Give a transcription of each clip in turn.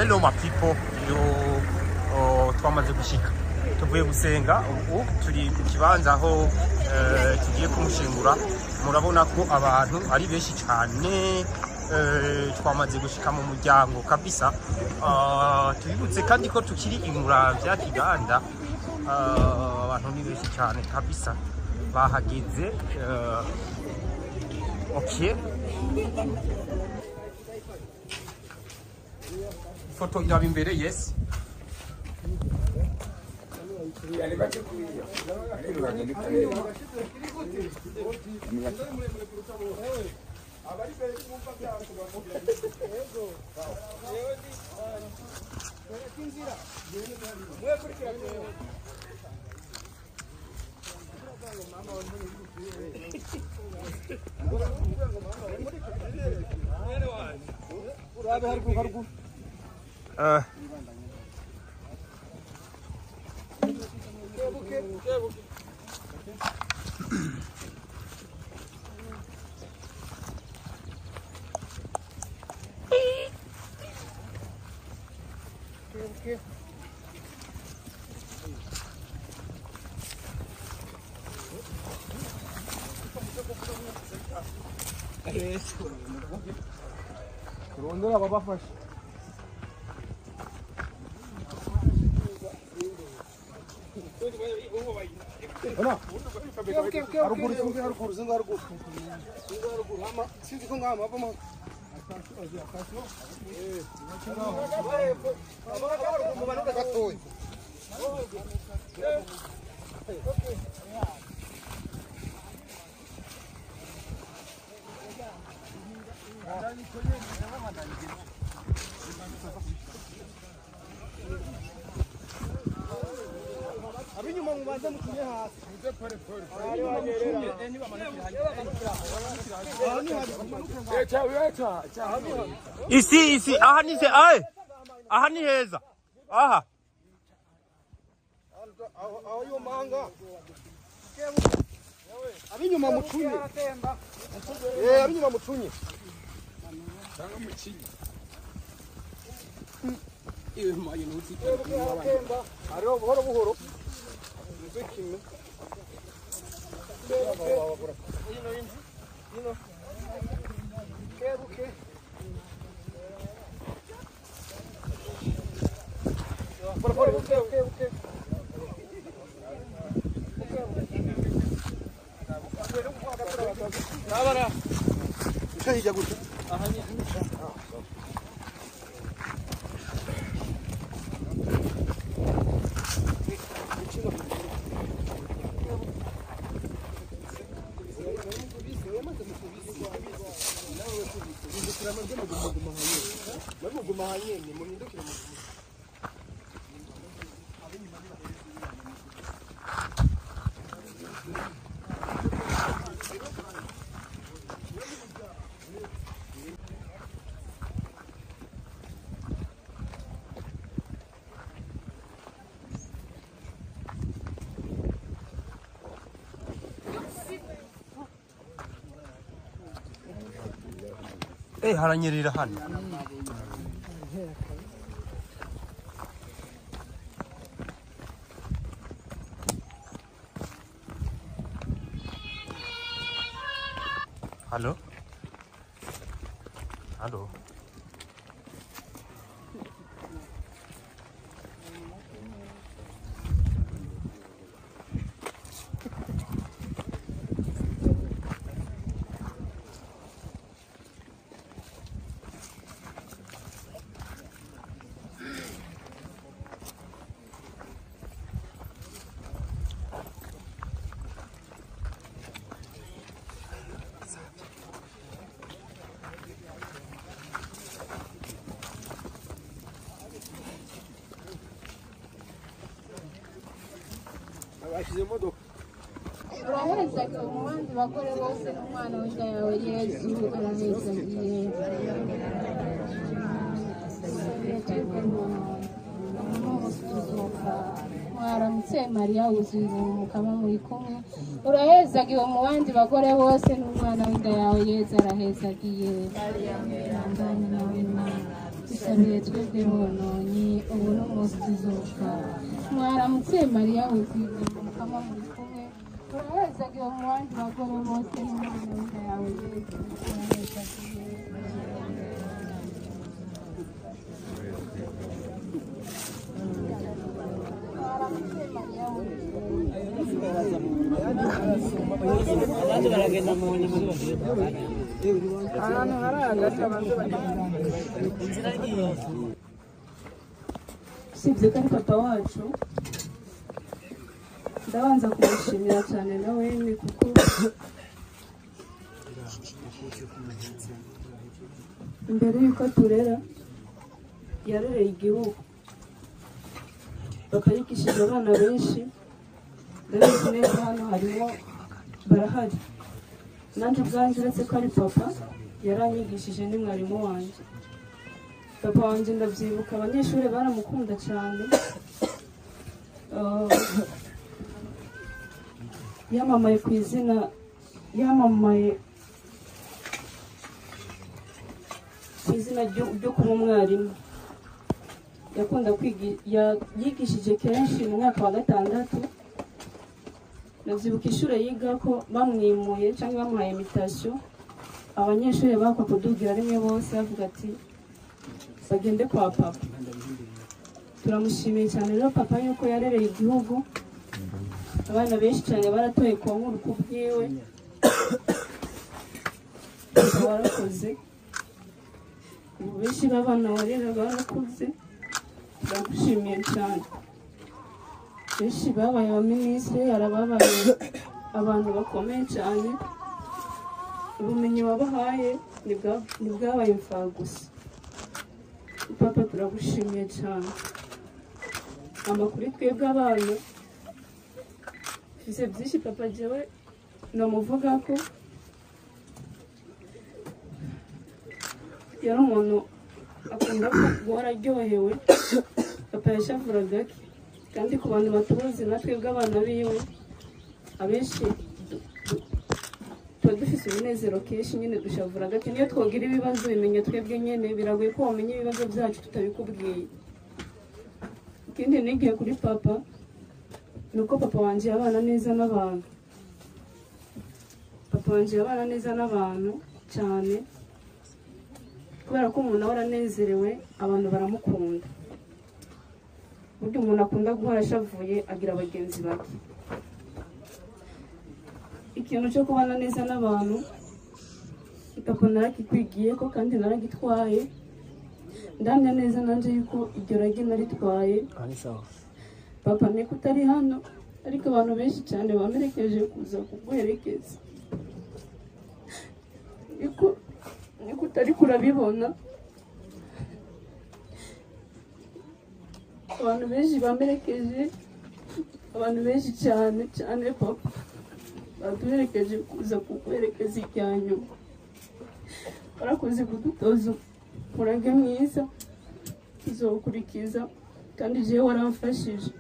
Hello my people, twamaze gushika tuvuye gusenga ubu turi ku kibanza aho tugiye kumushingura. Murabona ko abantu ari benshi cyane, twamaze gushika mu muryango kabisa. Tubibutse kandi ko tukiri Imuramvya Kiganda, abantu ni benshi cyane kabisa bahageze. Okay, foto iraba imbere. Yes, kurondera babafasha. Ona haruguru singa haruguru ama sinzi ko ngama bama abinyuma mubanza mutunye hasi muze pore isi aha ni heza. Aha ayo manga abinyuma mutunye abinyuma mutunye sanga mucinye iwe maye nuti ariho buhoro muze kimwe ino kebuke okay. Nabara. Ushayija gute? Aha ni. haranyerera hano. Halo? Halo? Uraheza ko umwandi bakore bose n'umwana w'inda yawe Yesu araheza igihe mwaramutse Mariya wuzuye umukama muri kumwe. Uraheza igihe umwandi bakore bose n'umwana w'inda yawe Yesu araheza igihe dusabiye twebwe bononye ubu n'umunsi tuzuka mwaramutse mariya wizigama mukama muri kumwe urahezagiwe mu bandi bagore bose n'umwana w'inda yawe yesu urahezagiwe mwaramutse mariya usibye ko ari papa wacu ndabanza kumushimira cyane nawe ni kuko mbere y'uko turera yarereye igihugu papa yigishije abana benshi ndabizi neza hano harimo barahari nanjye ubwanjye uretse ko ari papa yaranyigishije ni mwarimu wanjye papa wanjye ndabyibuka abanyeshuri baramukunda cyane yamamaye ku izina ryo kuba umwarimu yakunda yigishije kenshi mu mwaka wa 6 nabyibuka ishuri yiga ko bamwimuye cyangwa bamuhaye imitasyo abanyeshuri bakwa kudubwira rimwe bose bavuga ati bagende kwa papa turamushimiye cyane rero papa yuko yarereye igihugu abana benshi cyane baratoye ku nkuru ku bwiwe warakoze ubu benshi b'abana warera barakuze turagushimiye cyane benshi babaye abaminisitiri harababaye abantu bakomeye cyane ubumenyi wabahaye ntibwabaye imfagusa papa turagushimiye cyane amakuru twebwe abana mfise byinshi papa jewe namuvuga ko yari umuntu akunda guhora aryohewe papa yashavuraga kandi ku bantu batuzi na twebwe abana biwe abenshi tuba dufise umunezero kenshi nyine dushavuraga ati niyo twogira ibibazo bimenya twebwe nyene biragoye ko wamenya ibibazo byacu tutabikubwiye ikindi nigiye kuri papa nuko papa wanje yabana neza n'abantu papa wanje yabana neza n'abantu cyane kubera ko umuntu ahora anezerewe abantu baramukunda burya umuntu akunda guhora ashavuye agira abagenzi bake ikintu cyo kubana neza n'abantu papa narakikwigiye ko kandi naragitwaye ndamya neza nanje yuko iryo ragi naritwaye papa niko utari hano ariko abantu benshi cyane bamerekeje kuza kuguherekeza niko utari kurabibona abantu benshi bamerekeje abantu benshi cyane cyane papa baduherekeje kuza kuguherekeza ijyanyu barakoze kudutoza umurage mwiza tuzawukurikiza kandi jewe waramfashije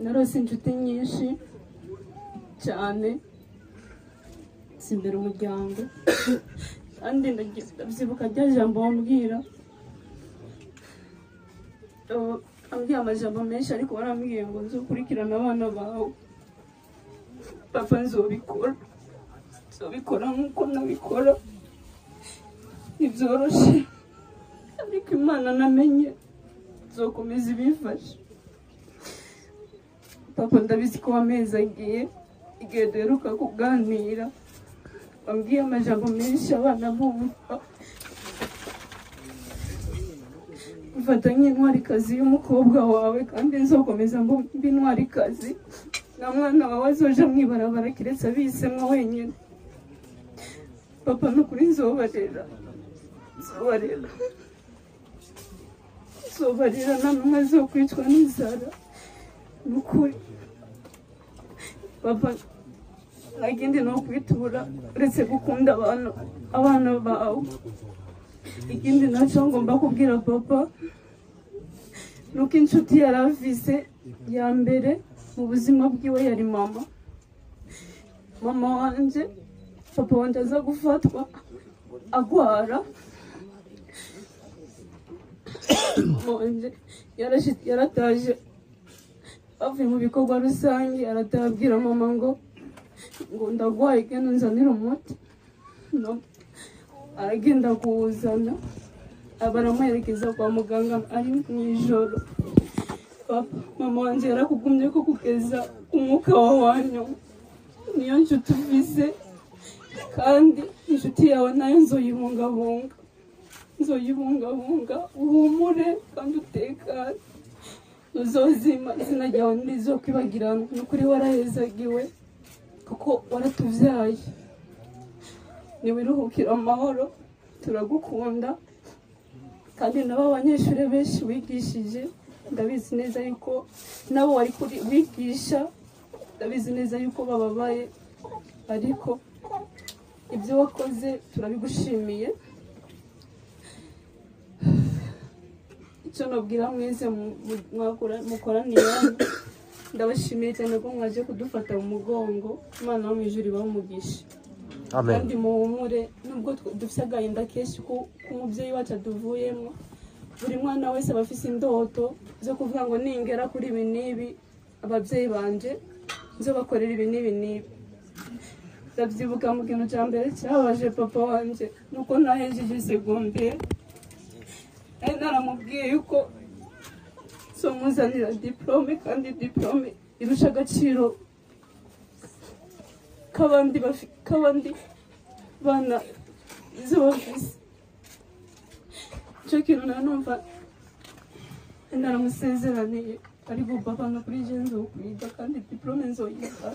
narose inshuti nyinshi cyane simbere umuryango kandi ndabyibuka rya jambo wambwira ambwiye amajambo menshi ariko warambwiye ngo nzokurikirana abana bawe papa nzobikora nk'uko nabikora ntibyoroshe ariko imana namenye nzokomeza ibifashe papa ndabizi ko wamezi agiye igihe duheruka kuganira wambwiye amajambo menshi abana bumva mfata nk'intwarikazi y'umukobwa wawe kandi nzokomeza mbe intwarikazi nta mwana wawe azoja mwibarabara kiretse abisemwo wenyine papa nukuri nzobarera nta n'umwe azokwicwa n'inzara nukuri papa nagende no kwitura uretse gukunda abana bawe ikindi nacyo ngomba kubwira papa nuko inshuti yari afise ya mbere mu buzima bwiwe yari mama wanje papa wanje aza gufatwa agwara monje yarataje avuye mu bikorwa rusange aratabwira mama ngo ndagwaye genda nzanira umuti no aragenda kuwuzana baramuherekeza kwa muganga ari mu ijoro. Papa mama wanje yarakugumye ko kugeza umwuka wa wanyu niyo nshuti ufise kandi inshuti yawe nayo nzoyibungabunga uhumure kandi utekane uzozima izina ryawe ntirizokwibagirana nukuri warahezagiwe kuko waratuvyaye niwiruhukira amahoro turagukunda kandi nabo abanyeshuri benshi wigishije ndabizi neza yuko nabo wari wigisha ndabizi neza yuko bababaye ariko ibyo wakoze turabigushimiye. Icyo nabwira mwese mukoraniye ndabashimiye cyane ko mwaje kudufata mu mugongo Imana wo mu ijuru ibamugisha kandi muhumure nubwo dufite agahinda kenshi ko umubyeyi wacu aduvuyemo buri mwana wese aba afite indoto zo kuvuga ngo ningera kuri ibi n'ibi ababyeyi banje nzo bakorera ibi n'ibi n'ibi. Ndabyibuka mu kintu cya mbere cyabaje papa wanje nuko nahejeje segonderi naramubwiye yuko muzanira diplome kandi diplome irusha agaciro k'abandi bana izo bafise. Icyo kintu nanumva naramusezeraniye ariko papa no kuri je nzokwiga kandi diplome nzoyiga.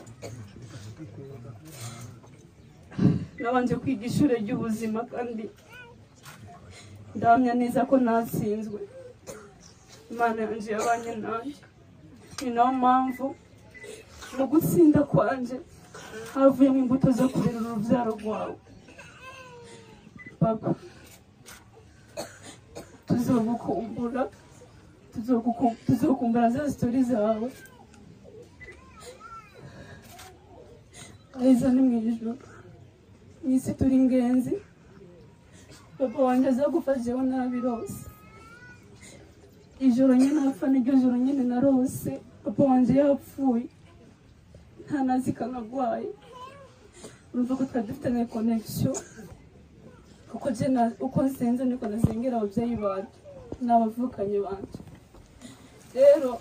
Nabanje kwiga ishure ry'ubuzima kandi ndamya neza ko natsinzwe. Imana yanje yabanye nanjye ni nayo mpamvu mu gutsinda kwanje havuyemo imbuto zo kurera urubyaro rwawe. Papa tuzokumbura za sitori zawe aheza ni mu ijuru mwisi turi ingenzi. Papa wanje azagufasheho nabirose ijoro nyine apfa niryo joro nyine narose papa wanje yapfuye ntanazi kanagwaye. Urumva ko twari dufitanye connection kuko je uko nsenze niko nasengera ababyeyi banje n'abavukanye banje. Rero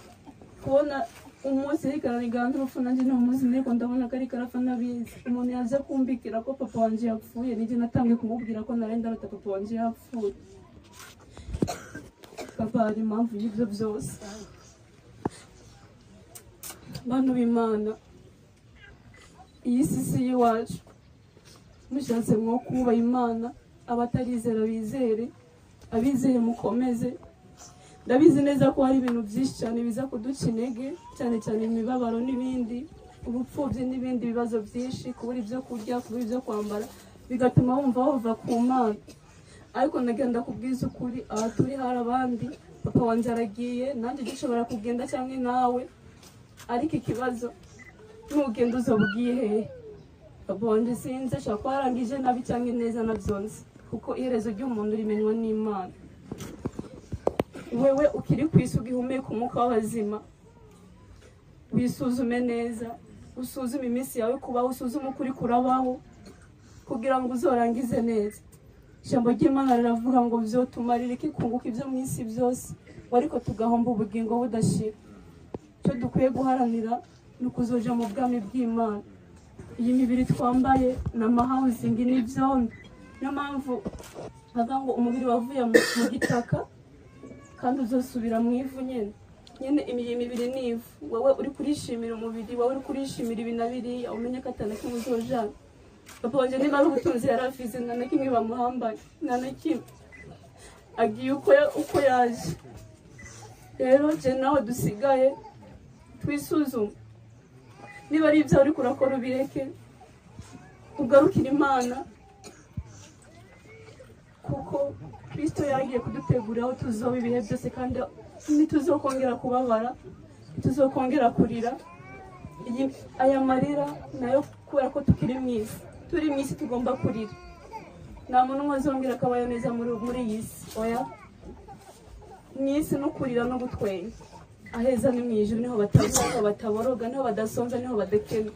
kubona umunsi ariko arariganda urupfu nanjye ni umunsi niko ndabona ko ariko arapfa nabizi umuntu yaje kumbikira ko papa wanje yapfuye nije natangiye kumubwira ko narenda arata papa wanje yapfuye. Papa hari impamvu y'ibyo byose. Bantu b'Imana iyi si y'iwacu mushatse mwo kubaha Imana abatarizera bizere abizeye mukomeze. Ndabizi neza ko hari ibintu byinshi cyane biza kuduca intege cyane cyane imibabaro n'ibindi ubupfubyi n'ibindi bibazo byinshi kubura ibyo kurya kubura ibyo kwambara bigatuma wumva wava ku Mana. Ariko nagenda kubwiza ukuri aha turi hari abandi papa wanje aragiye nanjye gishobora kugenda cyangwa nawe ariko ikibazo n'ugenda uzobwiye hehe. Papa wanje sinzi ashaka ko yarangije nabi cyangwa neza nabyonze kuko iherezo ry'umuntu rimenywa n'Imana. Wewe ukiri ku isi ugihumeka umwuka w'abazima wisuzume neza usuzume iminsi yawe kubaho usuzume ukuri kurabaho kugira ngo uzorangize neza. Ijambo ry'Imana riravuga ngo vyotumarira iki kunguka ibyo mu isi byose ariko tugahomba ubugingo budashira. Cyo dukwiye guharanira ni ukuzoja mu bwami bw'Imana. Iyi mibiri twambaye n'amahausingi n'ibyondo niyo mpamvu bavuga ngo umubiri wavuye mu gitaka kandi uzosubira mu ivu nyine iyi mibiri ni ivu. Wowe uri kurishimira umubiri wowe uri kurishimira ibi na biriya umenye ko atana kimwe uzojana. Papa wanje niba ari ubutunzi yari afise nta na kimwe bamuhambaye nta na kimwe agiye uko yaje. Rero je nawe dusigaye twisuzume niba ari ibyo uri kurakora ubireke ugarukira Imana kuko Kristo yagiye kudutegurira aho tuzoba ibihe byose kandi ntituzokongera kubabara ntituzokongera kurira. Aya marira nayo kubera ko tukiri mu isi turi mu isi tugomba kurira nta muntu umwe azongera akabayo neza muri iyi si oya mu isi no kurira no gutwenya aheza ni mu ijuru niho batavuga bataboroga niho badasonza niho badakena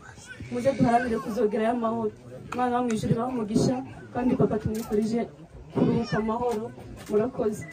muze duharanire kuzogerayo amahoro Imana wo mu ijuru ibahe umugisha kandi papa tumwifurije kuruhuka amahoro murakoze